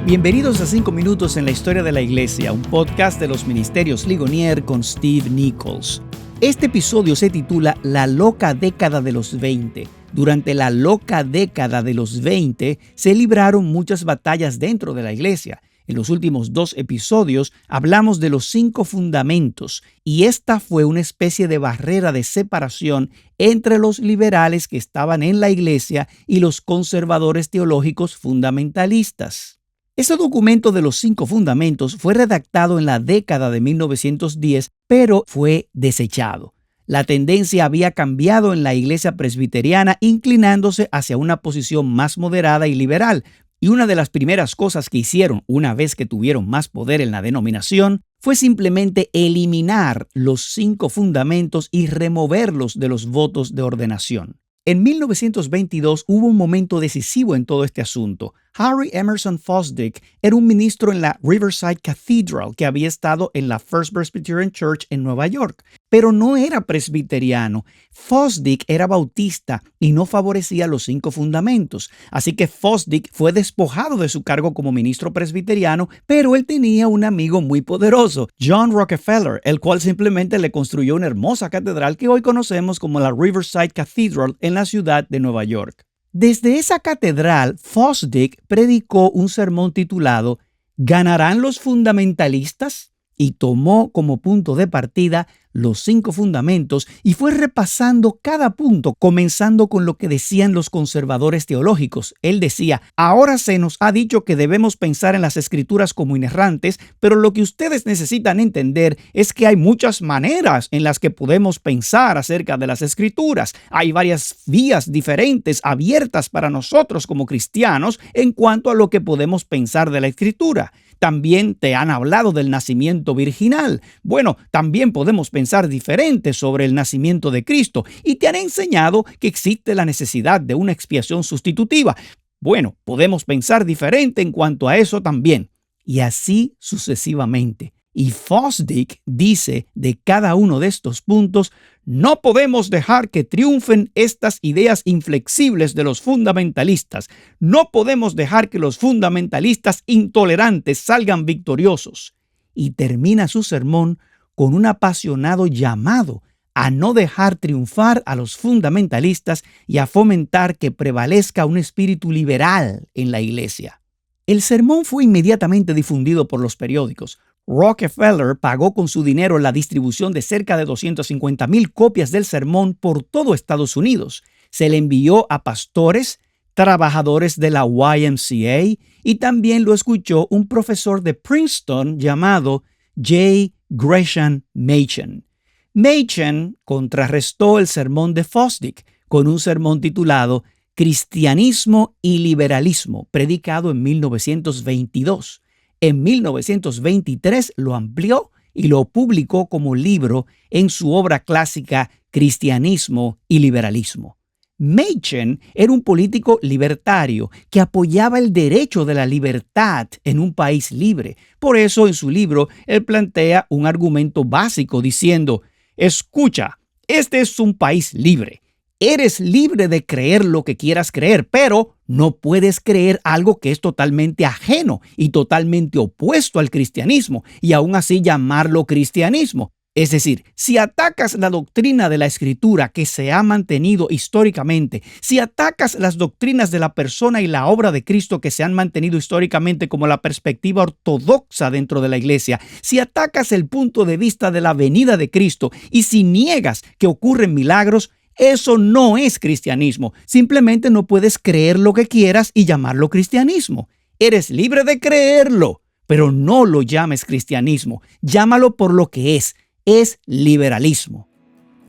Bienvenidos a 5 minutos en la historia de la iglesia, un podcast de los ministerios Ligonier con Steve Nichols. Este episodio se titula La loca década de los 20. Durante la loca década de los 20 se libraron muchas batallas dentro de la iglesia. En los últimos 2 episodios hablamos de los 5 fundamentos y esta fue una especie de barrera de separación entre los liberales que estaban en la iglesia y los conservadores teológicos fundamentalistas. Ese documento de los 5 fundamentos fue redactado en la década de 1910, pero fue desechado. La tendencia había cambiado en la iglesia presbiteriana, inclinándose hacia una posición más moderada y liberal. Y una de las primeras cosas que hicieron una vez que tuvieron más poder en la denominación fue simplemente eliminar los 5 fundamentos y removerlos de los votos de ordenación. En 1922 hubo un momento decisivo en todo este asunto. Harry Emerson Fosdick era un ministro en la Riverside Cathedral que había estado en la First Presbyterian Church en Nueva York, pero no era presbiteriano. Fosdick era bautista y no favorecía los 5 fundamentos. Así que Fosdick fue despojado de su cargo como ministro presbiteriano, pero él tenía un amigo muy poderoso, John Rockefeller, el cual simplemente le construyó una hermosa catedral que hoy conocemos como la Riverside Cathedral en la ciudad de Nueva York. Desde esa catedral, Fosdick predicó un sermón titulado ¿Ganarán los fundamentalistas? Y tomó como punto de partida los 5 fundamentos y fue repasando cada punto, comenzando con lo que decían los conservadores teológicos. Él decía, ahora se nos ha dicho que debemos pensar en las escrituras como inerrantes, pero lo que ustedes necesitan entender es que hay muchas maneras en las que podemos pensar acerca de las escrituras. Hay varias vías diferentes abiertas para nosotros como cristianos en cuanto a lo que podemos pensar de la escritura. También te han hablado del nacimiento virginal. Bueno, también podemos pensar diferente sobre el nacimiento de Cristo y te han enseñado que existe la necesidad de una expiación sustitutiva. Bueno, podemos pensar diferente en cuanto a eso también. Y así sucesivamente. Y Fosdick dice de cada uno de estos puntos, no podemos dejar que triunfen estas ideas inflexibles de los fundamentalistas. No podemos dejar que los fundamentalistas intolerantes salgan victoriosos. Y termina su sermón con un apasionado llamado a no dejar triunfar a los fundamentalistas y a fomentar que prevalezca un espíritu liberal en la iglesia. El sermón fue inmediatamente difundido por los periódicos. Rockefeller pagó con su dinero la distribución de cerca de 250,000 copias del sermón por todo Estados Unidos. Se le envió a pastores, trabajadores de la YMCA y también lo escuchó un profesor de Princeton llamado J. Gresham Machen. Machen contrarrestó el sermón de Fosdick con un sermón titulado Cristianismo y Liberalismo, predicado en 1922. En 1923 lo amplió y lo publicó como libro en su obra clásica Cristianismo y Liberalismo. Machen era un político libertario que apoyaba el derecho de la libertad en un país libre. Por eso en su libro él plantea un argumento básico diciendo, escucha, este es un país libre. Eres libre de creer lo que quieras creer, pero no puedes creer algo que es totalmente ajeno y totalmente opuesto al cristianismo y aún así llamarlo cristianismo. Es decir, si atacas la doctrina de la Escritura que se ha mantenido históricamente, si atacas las doctrinas de la persona y la obra de Cristo que se han mantenido históricamente como la perspectiva ortodoxa dentro de la iglesia, si atacas el punto de vista de la venida de Cristo y si niegas que ocurren milagros, eso no es cristianismo. Simplemente no puedes creer lo que quieras y llamarlo cristianismo. Eres libre de creerlo, pero no lo llames cristianismo. Llámalo por lo que es liberalismo.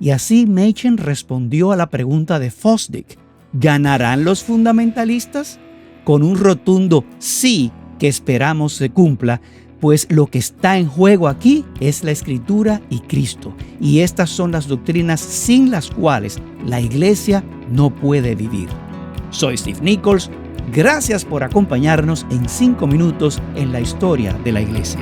Y así Machen respondió a la pregunta de Fosdick, ¿ganarán los fundamentalistas? Con un rotundo sí que esperamos se cumpla, pues lo que está en juego aquí es la Escritura y Cristo. Y estas son las doctrinas sin las cuales la iglesia no puede vivir. Soy Steve Nichols. Gracias por acompañarnos en 5 minutos en la historia de la iglesia.